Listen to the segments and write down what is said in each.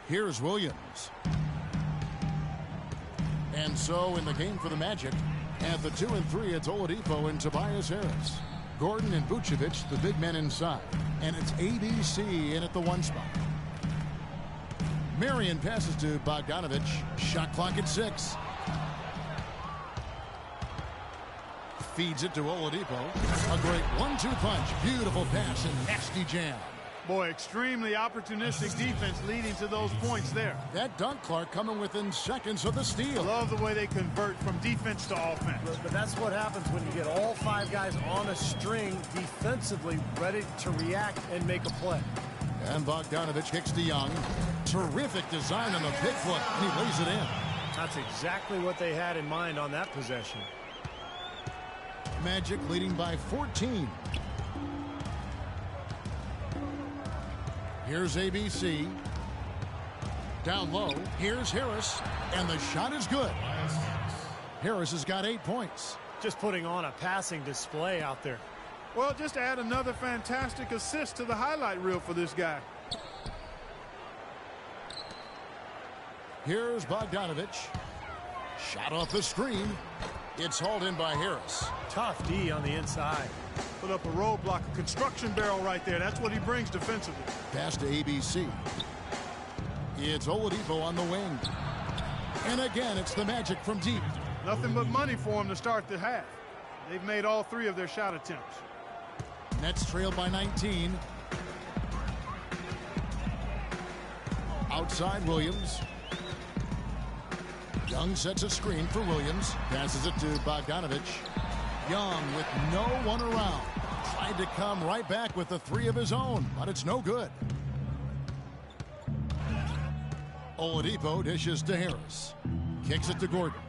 Here's Williams. And so in the game for the Magic, at the 2 and 3, it's Oladipo and Tobias Harris. Gordon and Vucevic, the big men inside. And it's ABC in at the 1 spot. Marion passes to Bogdanovic. Shot clock at 6. Feeds it to Oladipo. A great 1-2 punch. Beautiful pass and nasty jam. Boy, extremely opportunistic defense leading to those points there. That dunk, Clark, coming within seconds of the steal. Love the way they convert from defense to offense. But that's what happens when you get all 5 guys on a string defensively ready to react and make a play. And Bogdanovic kicks to Young. Terrific design on the big foot, and he lays it in. That's exactly what they had in mind on that possession. Magic leading by 14. Here's ABC. Down low. Here's Harris. And the shot is good. Harris has got 8 points. Just putting on a passing display out there. Well, just add another fantastic assist to the highlight reel for this guy. Here's Bogdanovic. Shot off the screen. It's hauled in by Harris. Tough D on the inside. Put up a roadblock, a construction barrel right there. That's what he brings defensively. Pass to ABC. It's Oladipo on the wing. And again, it's the Magic from deep. Nothing but money for him to start the half. They've made all 3 of their shot attempts. Nets trail by 19. Outside Williams. Young sets a screen for Williams. Passes it to Bogdanovic. Young with no one around. Tried to come right back with the 3 of his own, but it's no good. Oladipo dishes to Harris. Kicks it to Gordon.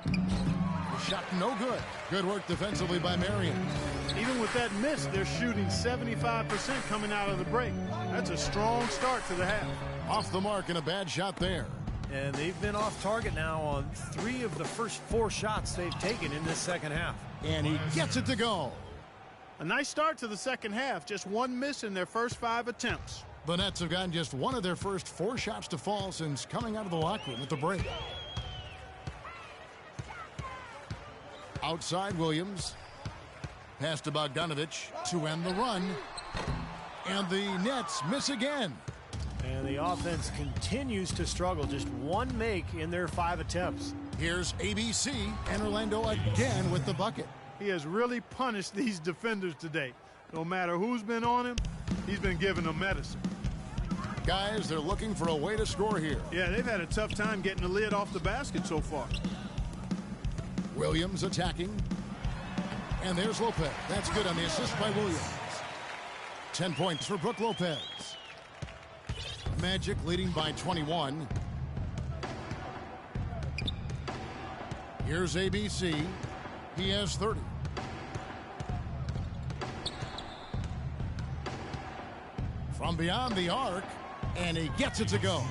The shot no good. Good work defensively by Marion. Even with that miss, they're shooting 75% coming out of the break. That's a strong start to the half. Off the mark and a bad shot there. And they've been off target now on 3 of the first 4 shots they've taken in this second half. And he gets it to go. A nice start to the second half. Just 1 miss in their first 5 attempts. The Nets have gotten just 1 of their first 4 shots to fall since coming out of the locker room at the break. Outside Williams. Pass to Bogdanovic to end the run. And the Nets miss again. And the offense continues to struggle. Just 1 make in their 5 attempts. Here's ABC and Orlando again with the bucket. He has really punished these defenders today. No matter who's been on him, he's been giving them medicine. Guys, they're looking for a way to score here. Yeah, they've had a tough time getting the lid off the basket so far. Williams attacking. And there's Lopez. That's good on the assist by Williams. 10 points for Brook Lopez. Magic leading by 21. Here's ABC. He has 30. From beyond the arc, and he gets it to go.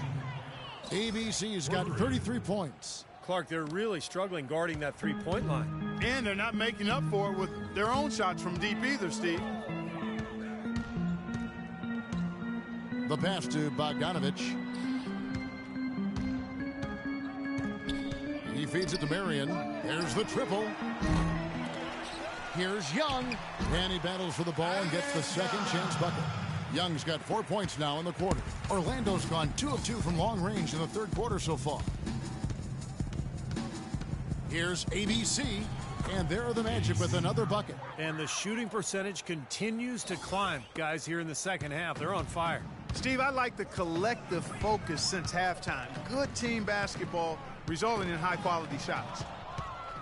ABC's got 33 points. Clark, they're really struggling guarding that 3-point line. And they're not making up for it with their own shots from deep either, Steve. The pass to Bogdanovic. He feeds it to Marion. There's the triple. Here's Young. And he battles for the ball and gets the second chance bucket. Young's got 4 points now in the quarter. Orlando's gone 2 of 2 from long range in the 3rd quarter so far. Here's ABC. And there are the Magic with another bucket. And the shooting percentage continues to climb. Guys here in the second half, they're on fire. Steve, I like the collective focus since halftime. Good team basketball resulting in high-quality shots.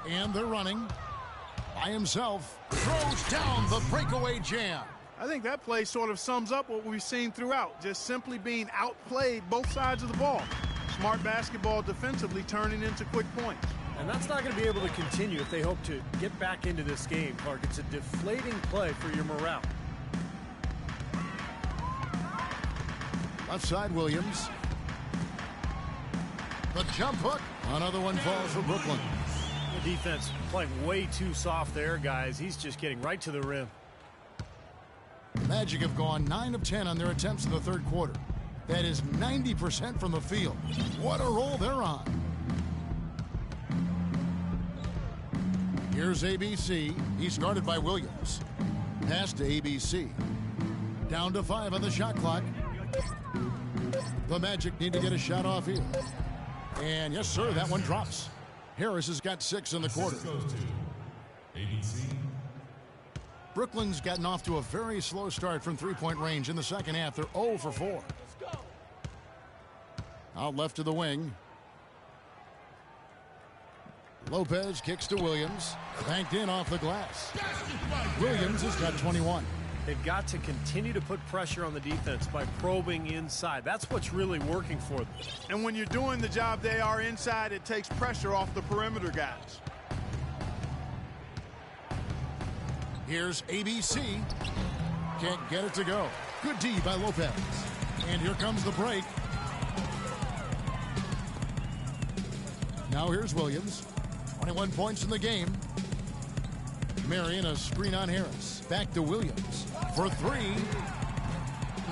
And they're running. By himself. Throws down the breakaway jam. I think that play sort of sums up what we've seen throughout. Just simply being outplayed both sides of the ball. Smart basketball defensively turning into quick points. And that's not going to be able to continue if they hope to get back into this game, Clark. It's a deflating play for your morale. Left side, Williams. The jump hook. Another one falls for Brooklyn. The defense playing way too soft there, guys. He's just getting right to the rim. Magic have gone 9 of 10 on their attempts in the 3rd quarter. That is 90% from the field. What a roll they're on. Here's ABC. He's guarded by Williams. Pass to ABC. Down to 5 on the shot clock. The Magic need to get a shot off here. And yes, sir, that one drops. Harris has got 6 in the quarter. Brooklyn's gotten off to a very slow start from three-point range in the second half. They're 0 for 4. Out left to the wing. Lopez kicks to Williams. Banked in off the glass. Williams has got 21. They've got to continue to put pressure on the defense by probing inside. That's what's really working for them. And when you're doing the job they are inside, it takes pressure off the perimeter guys. Here's ABC. Can't get it to go. Good D by Lopez. And here comes the break. Now here's Williams. 21 points in the game. Marion a screen on Harris. Back to Williams. For 3.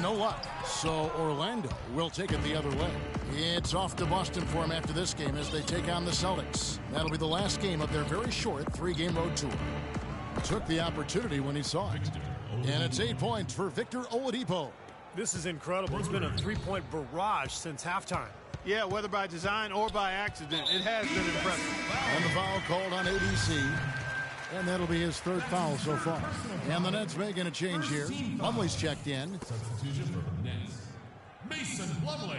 No luck. So Orlando will take it the other way. It's off to Boston for him after this game as they take on the Celtics. That'll be the last game of their very short 3-game road tour. Took the opportunity when he saw it. And it's 8 points for Victor Oladipo. This is incredible. It's been a three-point barrage since halftime. Yeah, whether by design or by accident, it has been impressive. And the foul called on ABC. And that'll be his 3rd foul so far. And the Nets making a change here. Plumlee's checked in. Substitution for Nets. Mason Plumlee.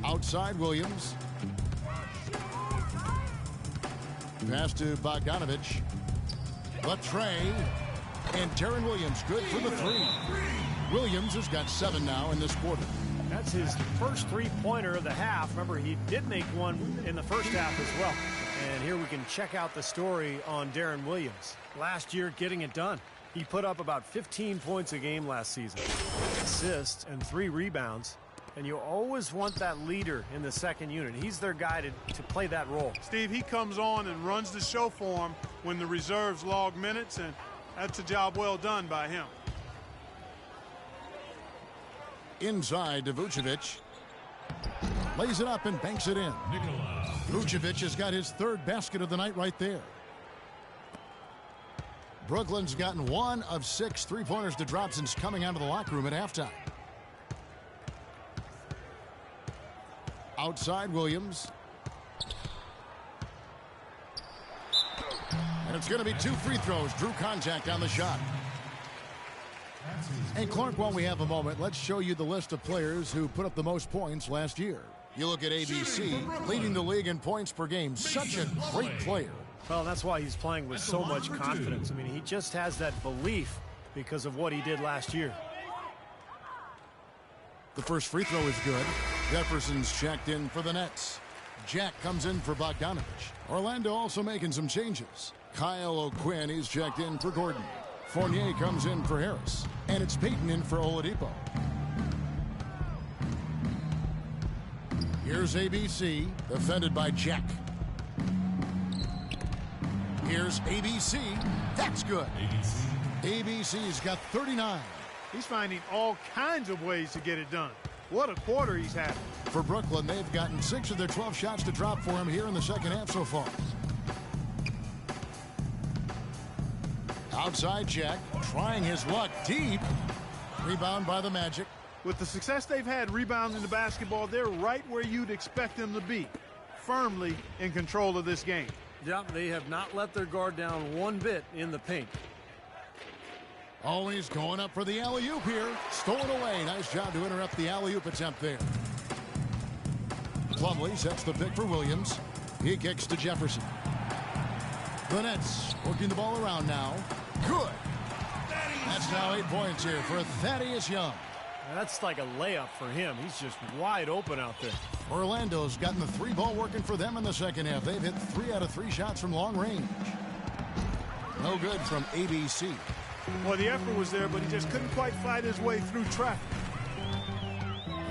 Outside Williams. Pass to Bogdanovich. Latrey. And Deron Williams good for the 3. Williams has got 7 now in this quarter. That's his first three-pointer of the half. Remember, he did make one in the first half as well. And here we can check out the story on Deron Williams. Last year, getting it done. He put up about 15 points a game last season. Assists and 3 rebounds. And you always want that leader in the second unit. He's their guy to play that role. Steve, he comes on and runs the show for him when the reserves log minutes, and that's a job well done by him. Inside to Vucevic. Lays it up and banks it in. Vucevic has got his 3rd basket of the night right there. Brooklyn's gotten 1 of 6 three-pointers to drop since coming out of the locker room at halftime. Outside Williams. And it's going to be 2 free throws. Drew contact on the shot. And Clark, while we have a moment, let's show you the list of players who put up the most points last year. You look at ABC, leading the league in points per game. Such a great player. Well, that's why he's playing with so much confidence. I mean, he just has that belief because of what he did last year. The first free throw is good. Jefferson's checked in for the Nets. Jack comes in for Bogdanovich. Orlando also making some changes. Kyle O'Quinn, he's checked in for Gordon. Fournier comes in for Harris. And it's Payton in for Oladipo. Here's ABC, defended by Jack. Here's ABC. That's good. ABC's got 39. He's finding all kinds of ways to get it done. What a quarter he's had. For Brooklyn, they've gotten 6 of their 12 shots to drop for him here in the second half so far. Outside Jack, trying his luck deep. Rebound by the Magic. With the success they've had rebounding the basketball, they're right where you'd expect them to be. Firmly in control of this game. Yeah, they have not let their guard down one bit in the paint. Always going up for the alley-oop here. Stolen away. Nice job to interrupt the alley-oop attempt there. Plumlee sets the pick for Williams. He kicks to Jefferson. The Nets working the ball around now. Good. That's now 8 points here for Thaddeus Young. That's like a layup for him. He's just wide open out there. Orlando's gotten the 3-ball working for them in the second half. They've hit 3 out of 3 shots from long range. No good from ABC. Well, the effort was there, but he just couldn't quite fight his way through traffic.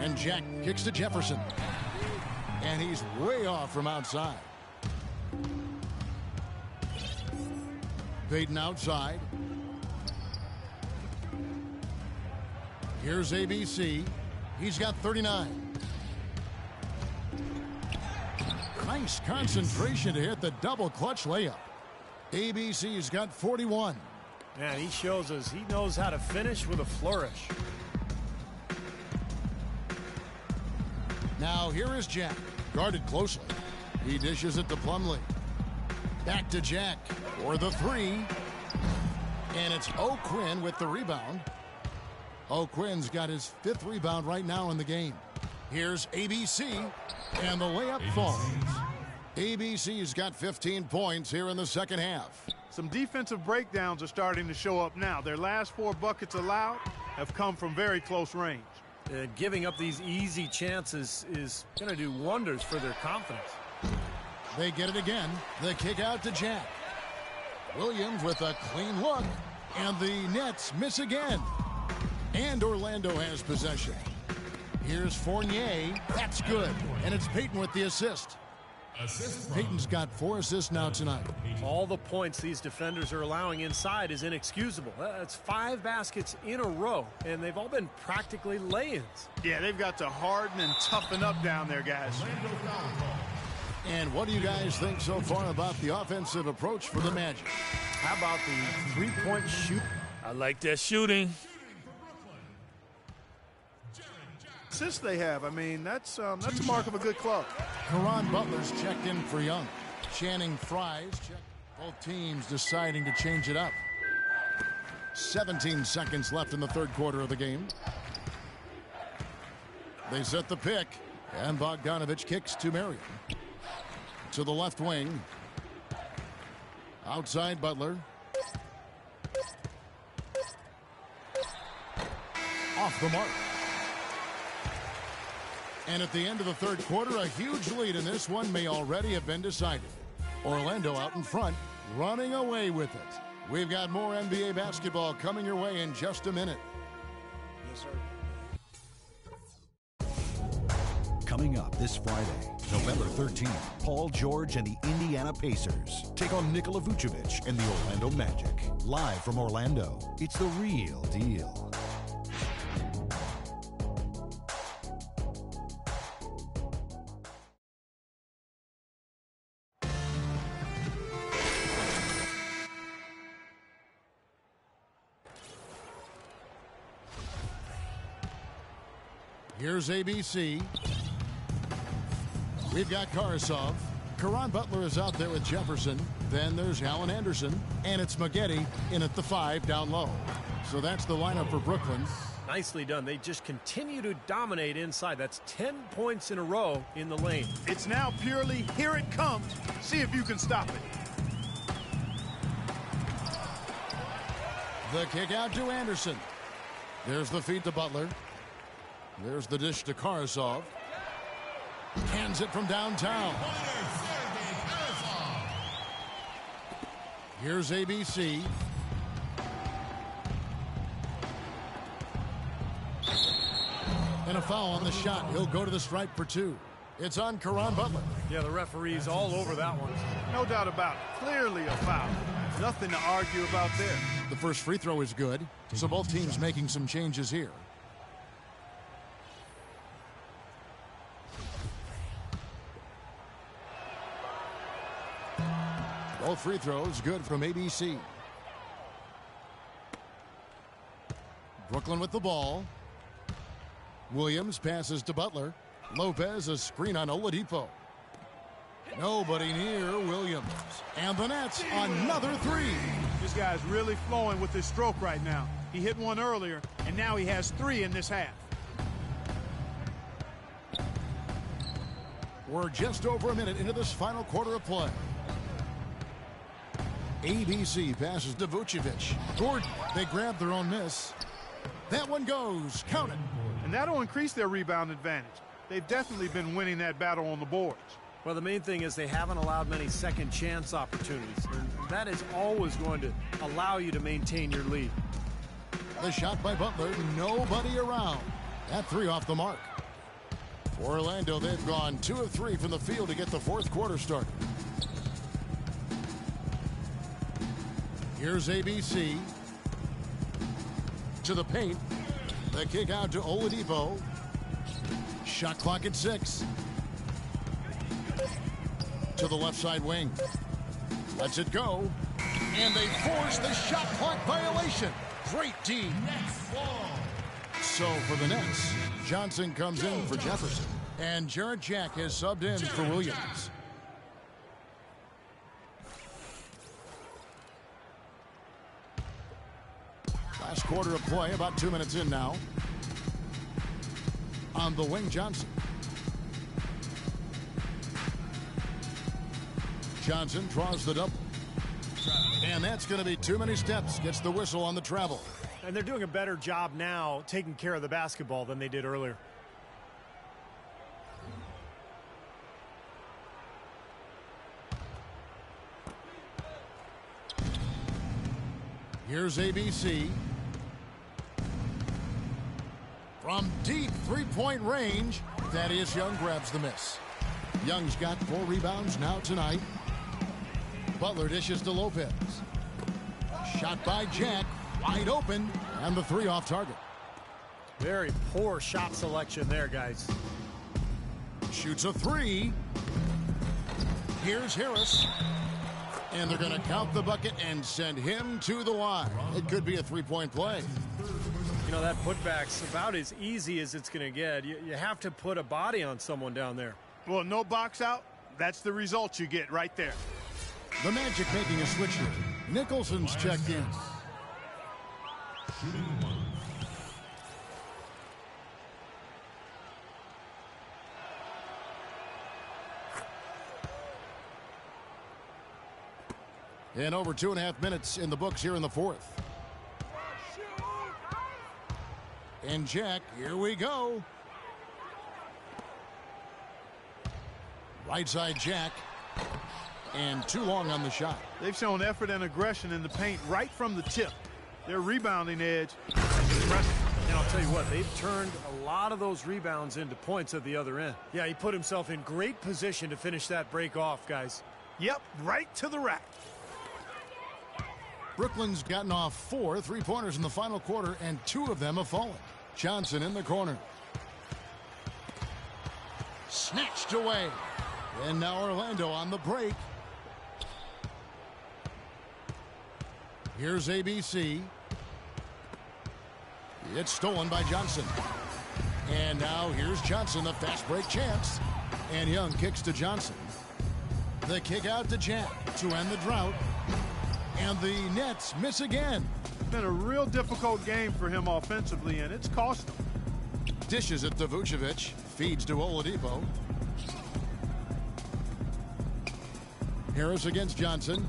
And Jack kicks to Jefferson. And he's way off from outside. Payton outside. Here's ABC. He's got 39. Nice concentration to hit the double clutch layup. ABC's got 41. And he shows us he knows how to finish with a flourish. Now here is Jack, guarded closely. He dishes it to Plumlee. Back to Jack for the three. And it's O'Quinn with the rebound. O'Quinn's got his 5th rebound right now in the game. Here's ABC, and the layup falls. ABC's got 15 points here in the second half. Some defensive breakdowns are starting to show up now. Their last 4 buckets allowed have come from very close range. Giving up these easy chances is going to do wonders for their confidence. They get it again. The kick out to Jack. Williams with a clean look, and the Nets miss again. And Orlando has possession. Here's Fournier. That's good. And it's Payton with the assist. Payton's got 4 assists now tonight. All the points these defenders are allowing inside is inexcusable. That's 5 baskets in a row, and they've all been practically lay-ins. Yeah, they've got to harden and toughen up down there, guys. And what do you guys think so far about the offensive approach for the Magic? How about the three-point shoot? I like that shooting. Assists they have, I mean, that's a mark of a good club. Caron Butler's checked in for Young. Channing Frye's checked. Both teams deciding to change it up. 17 seconds left in the 3rd quarter of the game. They set the pick, and Bogdanovich kicks to Marion. To the left wing. Outside Butler. Off the mark. And at the end of the 3rd quarter, a huge lead in this one may already have been decided. Orlando out in front, running away with it. We've got more NBA basketball coming your way in just a minute. Yes, sir. Coming up this Friday, November 13th, Paul George and the Indiana Pacers take on Nikola Vucevic and the Orlando Magic. Live from Orlando, it's the real deal. Here's ABC. We've got Karasov. Caron Butler is out there with Jefferson. Then there's Allen Anderson. And it's Maggette in at the 5 down low. So that's the lineup for Brooklyn. Nicely done. They just continue to dominate inside. That's 10 points in a row in the lane. It's now purely here it comes. See if you can stop it. The kick out to Anderson. There's the feed to Butler. There's the dish to Karasov. Hands it from downtown. Here's ABC. And a foul on the shot. He'll go to the stripe for 2. It's on Caron Butler. Yeah, the referee's all over that one. No doubt about it. Clearly a foul. Nothing to argue about there. The first free throw is good. So both teams making some changes here. Both free throws good from ABC. Brooklyn with the ball. Williams passes to Butler. Lopez a screen on Oladipo. Nobody near Williams. And the Nets another 3. This guy's really flowing with his stroke right now. He hit one earlier, and now he has 3 in this half. We're just over a minute into this final quarter of play. ABC passes to Vucevic. Gordon, they grab their own miss. That one goes. Count it. And that'll increase their rebound advantage. They've definitely been winning that battle on the boards. Well, the main thing is they haven't allowed many second chance opportunities. And that is always going to allow you to maintain your lead. The shot by Butler. Nobody around. That 3 off the mark. For Orlando, they've gone 2 of 3 from the field to get the 4th quarter started. Here's ABC. To the paint. The kick out to Oladipo. Shot clock at 6. To the left side wing. Lets it go. And they force the shot clock violation. Great D. So for the Nets, Johnson comes in for Jefferson. And Jarrett Jack has subbed in for Williams. Last quarter of play, about 2 minutes in now. On the wing, Johnson. Johnson draws the double. And that's going to be too many steps. Gets the whistle on the travel. And they're doing a better job now taking care of the basketball than they did earlier. Here's ABC. From deep three-point range, Thaddeus Young grabs the miss. Young's got 4 rebounds now tonight. Butler dishes to Lopez. Shot by Jack, wide open, and the 3 off target. Very poor shot selection there, guys. Shoots a 3. Here's Harris. And they're going to count the bucket and send him to the line. It could be a 3-point play. You know, that putback's about as easy as it's going to get. You have to put a body on someone down there. Well, no box out. That's the result you get right there. The Magic making a switch here. Nicholson's checked in. And over 2.5 minutes in the books here in the 4th. And Jack, here we go. Right side Jack. And too long on the shot. They've shown effort and aggression in the paint right from the tip. Their rebounding edge is impressive. And I'll tell you what, they've turned a lot of those rebounds into points at the other end. Yeah, he put himself in great position to finish that break off, guys. Yep, right to the rack. Brooklyn's gotten off 4 3-pointers in the final quarter, and 2 of them have fallen. Johnson in the corner. Snatched away. And now Orlando on the break. Here's ABC. It's stolen by Johnson. And now here's Johnson, the fast break chance. And Young kicks to Johnson. The kick out to Jack to end the drought. And the Nets miss again. It's been a real difficult game for him offensively, and it's cost him. Dishes it to Vucevic. Feeds to Oladipo. Harris against Johnson.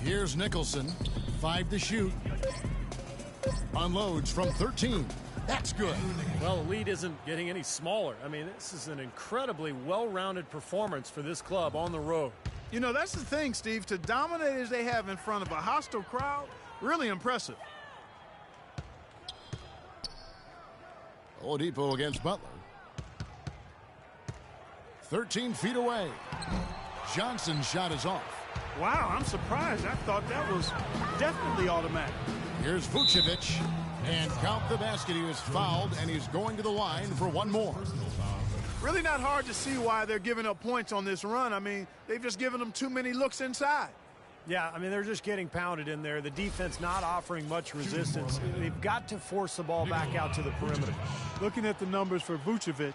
Here's Nicholson. 5 to shoot. Unloads from 13. That's good. Well, the lead isn't getting any smaller. I mean, this is an incredibly well-rounded performance for this club on the road. You know, that's the thing, Steve. To dominate as they have in front of a hostile crowd, really impressive. Oladipo against Butler. 13 feet away. Johnson's shot is off. Wow, I'm surprised. I thought that was definitely automatic. Here's Vucevic. And count the basket. He was fouled, and he's going to the line for 1 more. Really not hard to see why they're giving up points on this run. I mean, they've just given them too many looks inside. Yeah, I mean, they're just getting pounded in there. The defense not offering much resistance. They've got to force the ball back out to the perimeter. Looking at the numbers for Vucevic,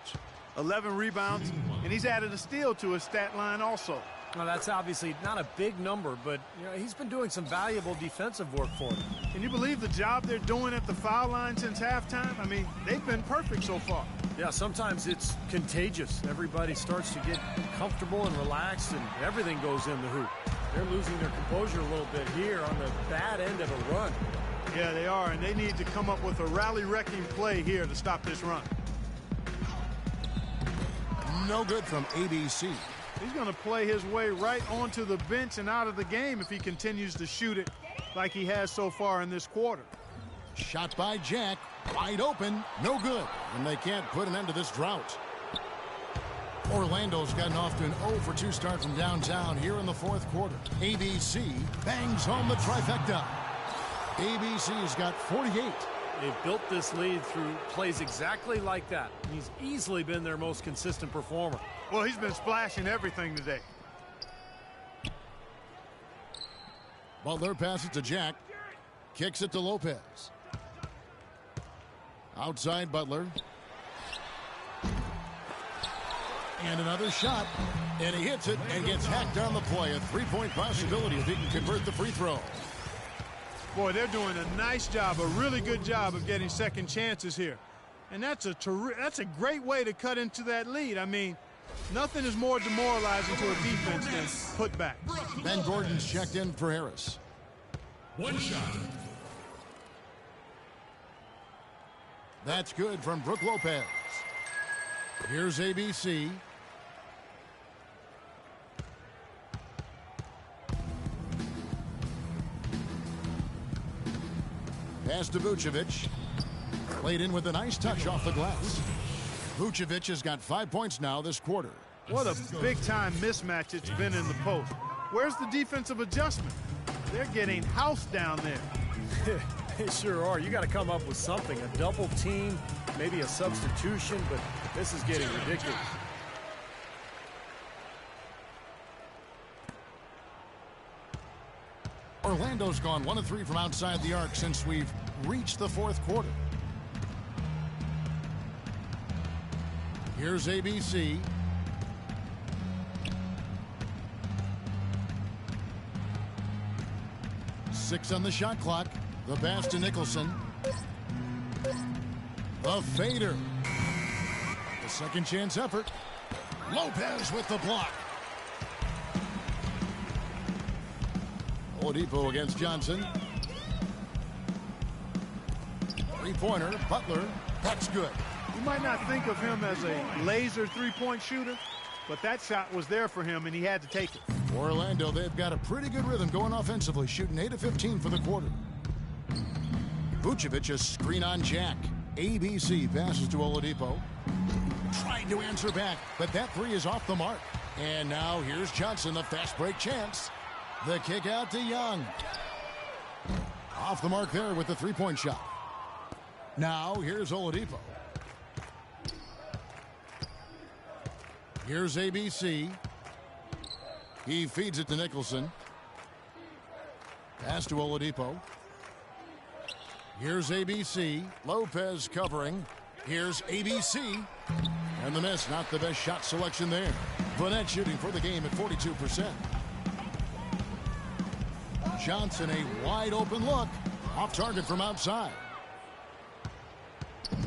11 rebounds, and he's added a steal to his stat line also. Now, that's obviously not a big number, but you know, he's been doing some valuable defensive work for them. Can you believe the job they're doing at the foul line since halftime? I mean, they've been perfect so far. Yeah, sometimes it's contagious. Everybody starts to get comfortable and relaxed, and everything goes in the hoop. They're losing their composure a little bit here on the bad end of a run. Yeah, they are, and they need to come up with a rally-wrecking play here to stop this run. No good from ABC. He's going to play his way right onto the bench and out of the game if he continues to shoot it like he has so far in this quarter. Shot by Jack. Wide open. No good. And they can't put an end to this drought. Orlando's gotten off to an 0-for-2 start from downtown here in the fourth quarter. ABC bangs home the trifecta. ABC's got 48. They've built this lead through plays exactly like that. He's easily been their most consistent performer. Well, he's been splashing everything today. Butler passes to Jack. Kicks it to Lopez. Outside Butler. And another shot. And he hits it and gets hacked on the play. A three-point possibility if he can convert the free throw. Boy, they're doing a nice job, a really good job of getting second chances here. And that's a great way to cut into that lead. I mean, nothing is more demoralizing to a defense than putbacks. Ben Gordon's checked in for Harris. One shot. That's good from Brook Lopez. Here's ABC. Pass to Vucevic. Played in with a nice touch off the glass. Vucevic has got 5 points now this quarter. What a big-time mismatch it's been in the post. Where's the defensive adjustment? They're getting housed down there. They sure are. You got to come up with something. A double team, maybe a substitution, but this is getting ridiculous. Orlando's gone 1 of 3 from outside the arc since we've reached the fourth quarter. Here's ABC. Six on the shot clock. The pass to Nicholson. The fader. The second chance effort. Lopez with the block. Oladipo against Johnson. Three-pointer, Butler. That's good. You might not think of him as a laser three-point shooter, but that shot was there for him, and he had to take it. Orlando, they've got a pretty good rhythm going offensively, shooting 8 of 15 for the quarter. Vucevic a screen on Jack. ABC passes to Oladipo. Tried to answer back, but that three is off the mark. And now here's Johnson, the fast break chance. The kick out to Young. Off the mark there with the three-point shot. Now here's Oladipo. Here's ABC. He feeds it to Nicholson. Pass to Oladipo. Here's ABC. Lopez covering. Here's ABC. And the miss, not the best shot selection there. Vanette shooting for the game at 42%. Johnson, a wide open look. Off target from outside.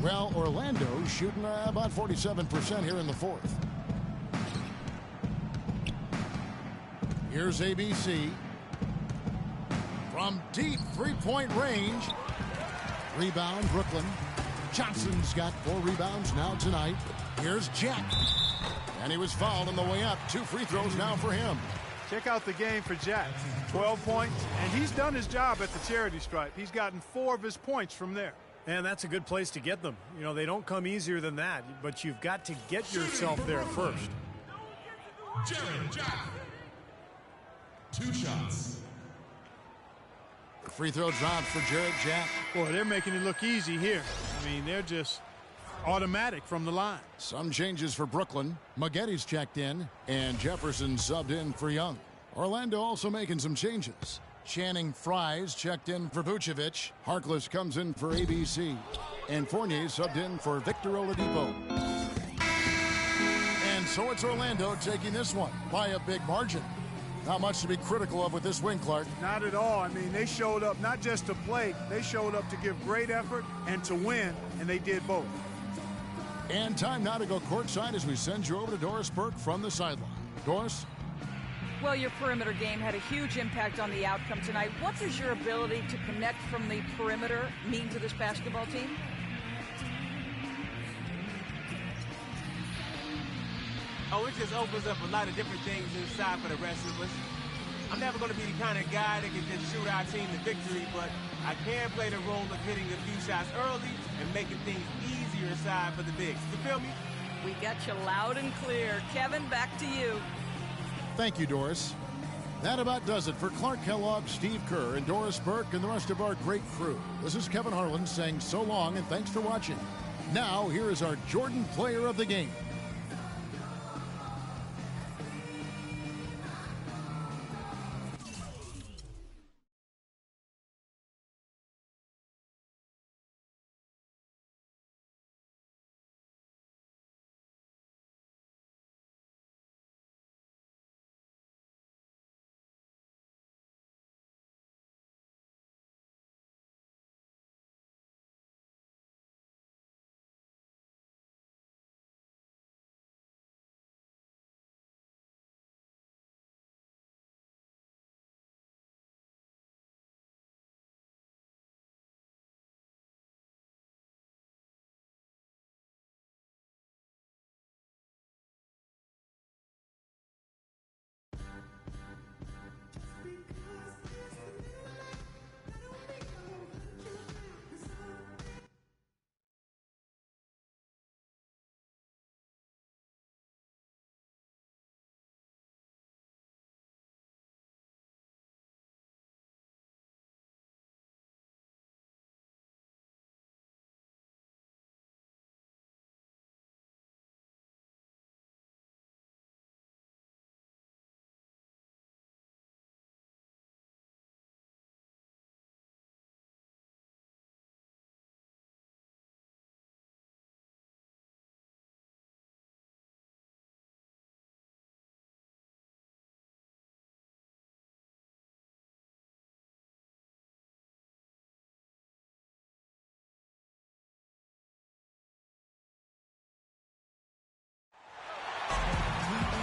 Well, Orlando shooting about 47% here in the fourth. Here's ABC. From deep three-point range. Rebound, Brooklyn. Johnson's got 4 rebounds now tonight. Here's Jack. And he was fouled on the way up. 2 free throws now for him. Check out the game for Jack. 12 points, and he's done his job at the charity stripe. He's gotten 4 of his points from there. And that's a good place to get them. You know, they don't come easier than that, but you've got to get yourself there first. Jared Jack. 2 shots. The free throw drops for Jared Jack. Boy, they're making it look easy here. I mean, they're just automatic from the line. Some changes for Brooklyn. Maggetti's checked in, and Jefferson subbed in for Young. Orlando also making some changes. Channing Fries checked in for Vucevic. Harkless comes in for ABC. And Fournier subbed in for Victor Oladipo. And so it's Orlando taking this one by a big margin. Not much to be critical of with this win, Clark. Not at all. I mean, they showed up not just to play. They showed up to give great effort and to win, and they did both. And time now to go courtside as we send you over to Doris Burke from the sideline. Doris? Well, your perimeter game had a huge impact on the outcome tonight. What does your ability to connect from the perimeter mean to this basketball team? Oh, it just opens up a lot of different things inside for the rest of us. I'm never going to be the kind of guy that can just shoot our team to victory, but I can play the role of hitting a few shots early and making things easier inside for the bigs. You feel me? We got you loud and clear. Kevin, back to you. Thank you, Doris. That about does it for Clark Kellogg, Steve Kerr, and Doris Burke, and the rest of our great crew. This is Kevin Harlan saying so long and thanks for watching. Now, here is our Jordan Player of the Game.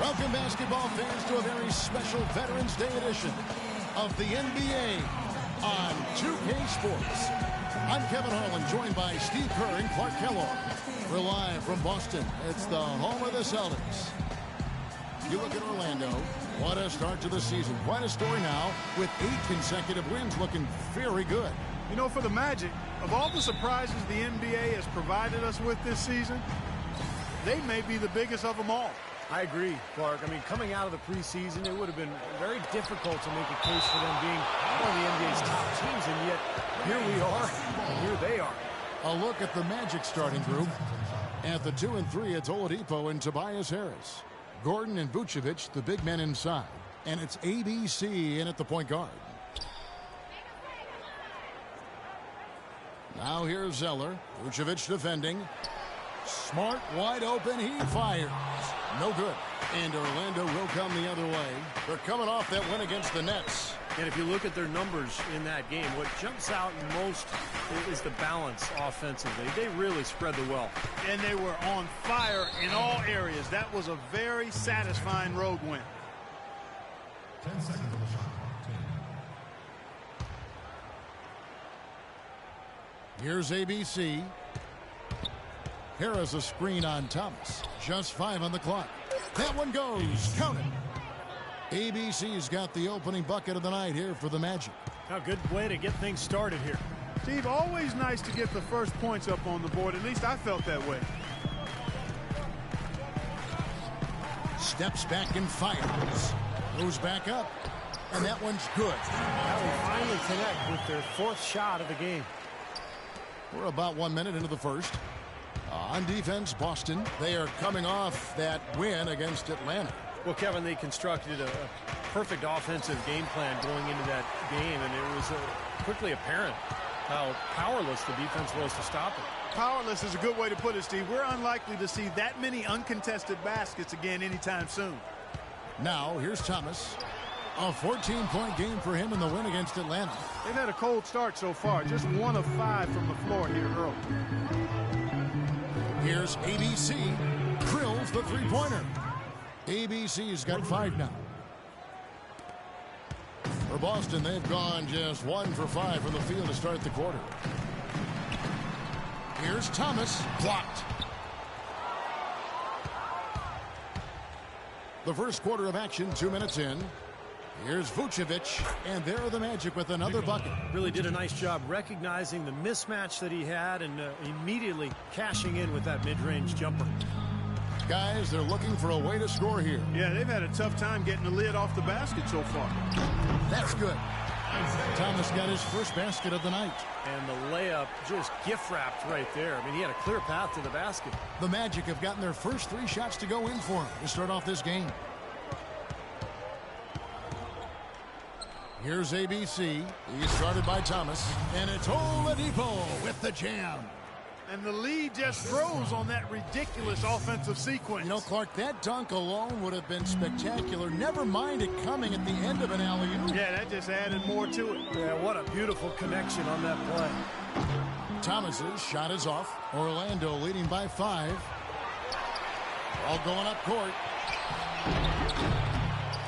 Welcome, basketball fans, to a very special Veterans Day edition of the NBA on 2K Sports. I'm Kevin Harlan, joined by Steve Kerr and Clark Kellogg. We're live from Boston. It's the home of the Celtics. You look at Orlando. What a start to the season. Quite a story now, with 8 consecutive wins, looking very good. You know, for the Magic, of all the surprises the NBA has provided us with this season, they may be the biggest of them all. I agree, Clark. I mean, coming out of the preseason, it would have been very difficult to make a case for them being one of the NBA's top teams, and yet here we are, and here they are. A look at the Magic starting group. At the 2 and 3, it's Oladipo and Tobias Harris. Gordon and Vucevic, the big men inside. And it's ABC in at the point guard. Now here's Zeller. Vucevic defending. Smart, wide open, he fires. No good. And Orlando will come the other way. They're coming off that win against the Nets. And if you look at their numbers in that game, what jumps out most is the balance offensively. They really spread the wealth. And they were on fire in all areas. That was a very satisfying road win. 10 seconds on the shot. Here's ABC. Harris a screen on Thomas. Just 5 on the clock. That one goes. Count it. ABC's got the opening bucket of the night here for the Magic. A good way to get things started here. Steve, always nice to get the first points up on the board. At least I felt that way. Steps back and fires. Goes back up. And that one's good. That will finally connect with their 4th shot of the game. We're about 1 minute into the first. On defense, Boston. They are coming off that win against Atlanta. Well, Kevin, they constructed a perfect offensive game plan going into that game, and it was quickly apparent how powerless the defense was to stop it. Powerless is a good way to put it, Steve. We're unlikely to see that many uncontested baskets again anytime soon. Now, here's Thomas. A 14-point game for him in the win against Atlanta. They've had a cold start so far. Just 1 of 5 from the floor here early. Here's ABC. Drills the three-pointer. ABC's got 5 now. For Boston, they've gone just 1 for 5 from the field to start the quarter. Here's Thomas. Blocked. The first quarter of action, 2 minutes in. Here's Vucevic, and there are the Magic with another bucket. Really did a nice job recognizing the mismatch that he had and immediately cashing in with that mid-range jumper. Guys, they're looking for a way to score here. Yeah, they've had a tough time getting the lid off the basket so far. That's good. Thomas got his first basket of the night. And the layup just gift-wrapped right there. I mean, he had a clear path to the basket. The Magic have gotten their first 3 shots to go in for him to start off this game. Here's ABC. He's started by Thomas. And it's Oladipo with the jam. And the lead just froze on that ridiculous offensive sequence. You know, Clark, that dunk alone would have been spectacular. Never mind it coming at the end of an alley-oop. Yeah, that just added more to it. Yeah, what a beautiful connection on that play. Thomas's shot is off. Orlando leading by 5. All going up court.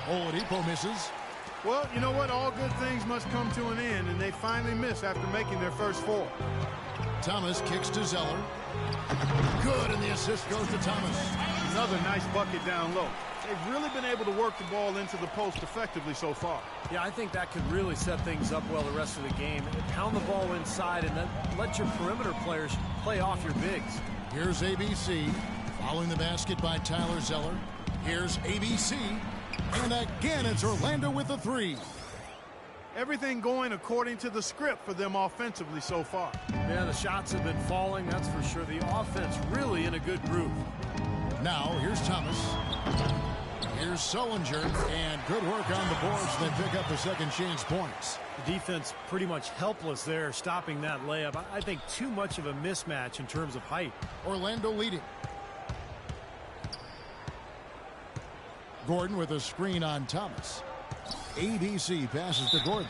Oladipo misses. Well, you know what? All good things must come to an end, and they finally miss after making their first 4. Thomas kicks to Zeller. Good, and the assist goes to Thomas. Another nice bucket down low. They've really been able to work the ball into the post effectively so far. Yeah, I think that could really set things up well the rest of the game. Pound the ball inside and then let your perimeter players play off your bigs. Here's ABC. Following the basket by Tyler Zeller. Here's ABC. And again, it's Orlando with the 3. Everything going according to the script for them offensively so far. Yeah, the shots have been falling, that's for sure. The offense really in a good groove. Now, here's Thomas. Here's Sullinger. And good work on the boards. They pick up the second chance points. The defense pretty much helpless there, stopping that layup. I think too much of a mismatch in terms of height. Orlando leading. Gordon with a screen on Thomas. ABC passes to Gordon.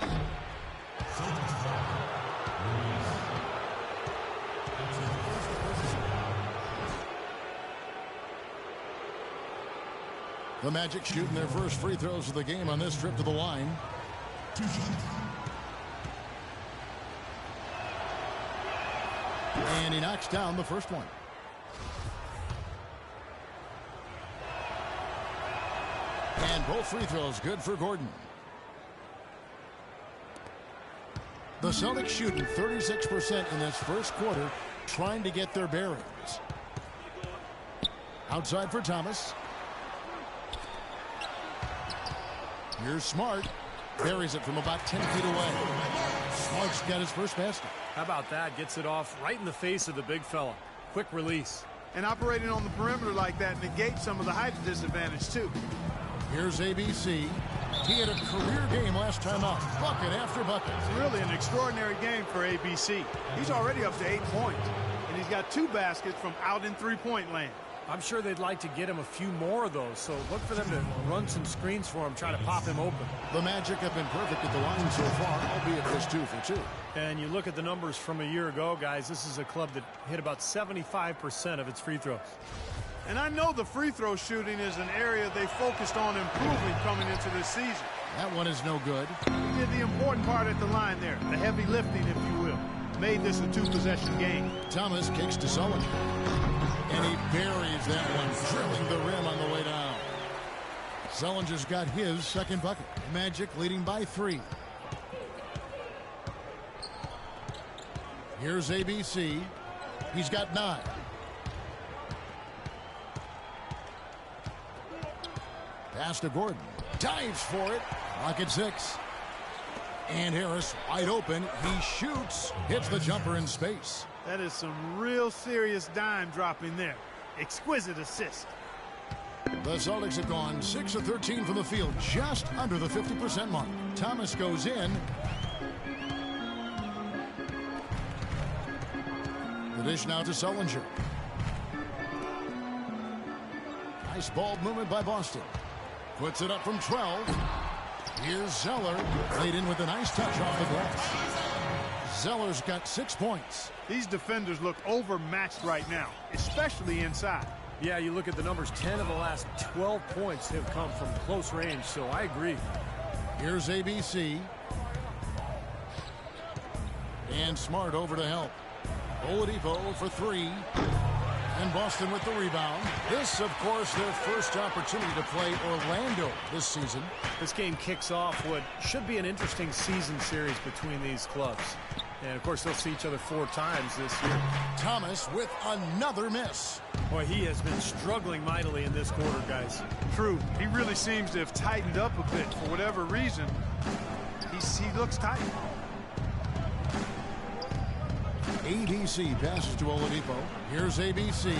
The Magic shooting their first free throws of the game on this trip to the line. And he knocks down the first one. And both free throws good for Gordon. The Celtics shooting 36% in this first quarter, trying to get their bearings. Outside for Thomas. Here's Smart. Buries it from about 10 feet away. Smart's got his first basket. How about that? Gets it off right in the face of the big fella. Quick release. And operating on the perimeter like that negates some of the height disadvantage, too. Here's ABC. He had a career game last time out. Bucket after bucket. It's really an extraordinary game for ABC. He's already up to 8 points. And he's got 2 baskets from out in three-point land. I'm sure they'd like to get him a few more of those, so look for them to run some screens for him, try to pop him open. The Magic have been perfect at the line so far, albeit just 2 for 2. And you look at the numbers from a year ago, guys, this is a club that hit about 75% of its free throws. And I know the free throw shooting is an area they focused on improving coming into this season. That one is no good. He did the important part at the line there, the heavy lifting, if you will. Made this a 2-possession game. Thomas kicks to Sullivan. And he buries that one, drilling the rim on the way down. Sullinger's got his second bucket. Magic leading by 3. Here's ABC. He's got 9. Pass to Gordon. Dives for it. Clock at 6. And Harris wide open. He shoots. Hits the jumper in space. That is some real serious dime dropping there. Exquisite assist. The Celtics have gone 6 of 13 from the field, just under the 50% mark. Thomas goes in. The dish now to Sullinger. Nice ball movement by Boston. Puts it up from 12. Here's Zeller. Laid in with a nice touch off the glass. Zeller's got 6 points. These defenders look overmatched right now, especially inside. Yeah, you look at the numbers, 10 of the last 12 points have come from close range, so I agree. Here's ABC. And Smart over to help. Oladipo for 3. And Boston with the rebound. This, of course, their first opportunity to play Orlando this season. This game kicks off what should be an interesting season series between these clubs. And, of course, they'll see each other 4 times this year. Thomas with another miss. Boy, he has been struggling mightily in this quarter, guys. True. He really seems to have tightened up a bit for whatever reason. He looks tight. ABC passes to Oladipo. Here's ABC.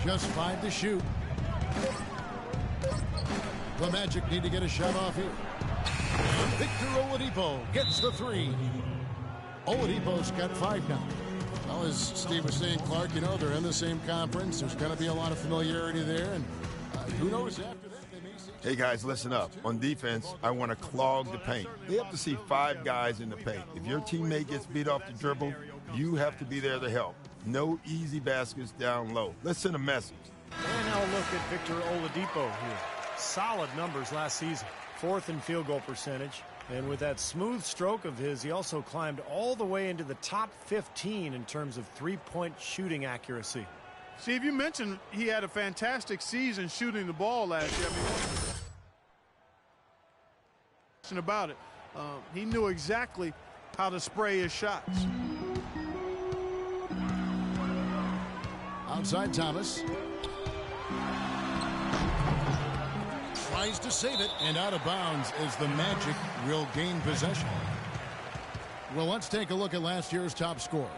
Just 5 to shoot. The Magic need to get a shot off here. Victor Oladipo gets the 3. Oladipo's got 5 now. Well, as Steve was saying, Clark, you know, they're in the same conference. There's going to be a lot of familiarity there, and who knows after that they may see. Hey, guys, listen up. On defense, I want to clog the paint. They have to see 5 guys in the paint. If your teammate gets beat off the dribble, you have to be there to help. No easy baskets down low. Let's send a message. And now a look at Victor Oladipo here. Solid numbers last season. 4th in field goal percentage. And with that smooth stroke of his, he also climbed all the way into the top 15 in terms of three-point shooting accuracy. Steve, you mentioned he had a fantastic season shooting the ball last year. I mean, about it. He knew exactly how to spray his shots. Outside Thomas. Tries to save it, and out of bounds as the Magic will gain possession. Well, let's take a look at last year's top scorers.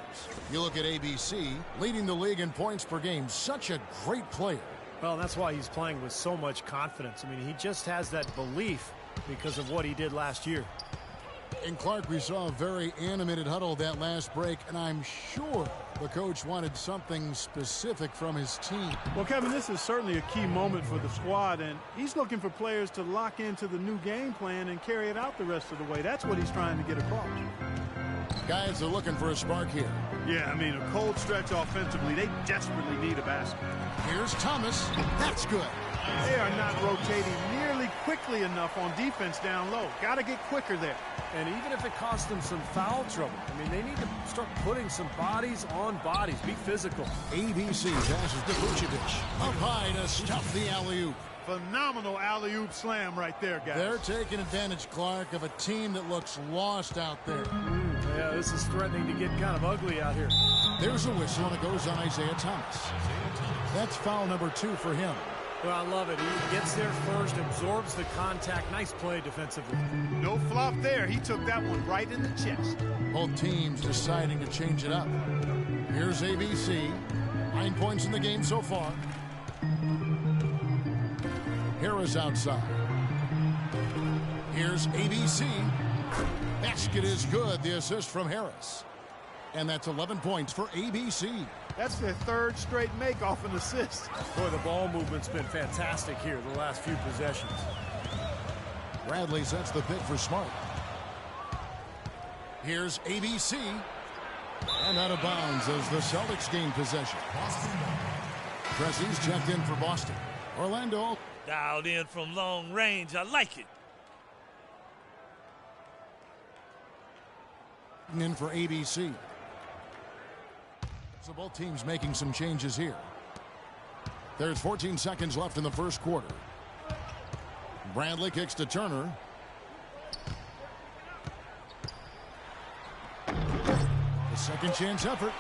You look at ABC, leading the league in points per game. Such a great player. Well, that's why he's playing with so much confidence. I mean, he just has that belief because of what he did last year. And Clark, we saw a very animated huddle that last break, and I'm sure the coach wanted something specific from his team. Well, Kevin, this is certainly a key moment for the squad, and he's looking for players to lock into the new game plan and carry it out the rest of the way. That's what he's trying to get across. Guys are looking for a spark here. Yeah, I mean, a cold stretch offensively. They desperately need a basket. Here's Thomas. That's good. They are not rotating nearly quickly enough on defense down low. Got to get quicker there. And even if it costs them some foul trouble, I mean, they need to start putting some bodies on bodies. Be physical. ABC passes to Vucevic. Up high to stuff the alley-oop. Phenomenal alley-oop slam right there, guys. They're taking advantage, Clark, of a team that looks lost out there. Yeah, this is threatening to get kind of ugly out here. There's a whistle, and it goes on Isaiah Thomas. That's foul number 2 for him. Well, I love it. He gets there first, absorbs the contact. Nice play defensively. No flop there. He took that one right in the chest. Both teams deciding to change it up. Here's ABC. 9 points in the game so far. Harris outside. Here's ABC. Basket is good. The assist from Harris. And that's 11 points for ABC. That's their 3rd straight make off an assist. Boy, the ball movement's been fantastic here the last few possessions. Bradley sets the pick for Smart. Here's ABC. And out of bounds as the Celtics gain possession. Pressey's checked in for Boston. Orlando. Dialed in from long range. I like it. In for ABC. So both teams making some changes here. There's 14 seconds left in the first quarter. Bradley kicks to Turner. The second chance effort.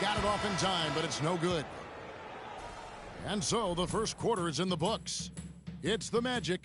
Got it off in time, but it's no good. And so the first quarter is in the books. It's the Magic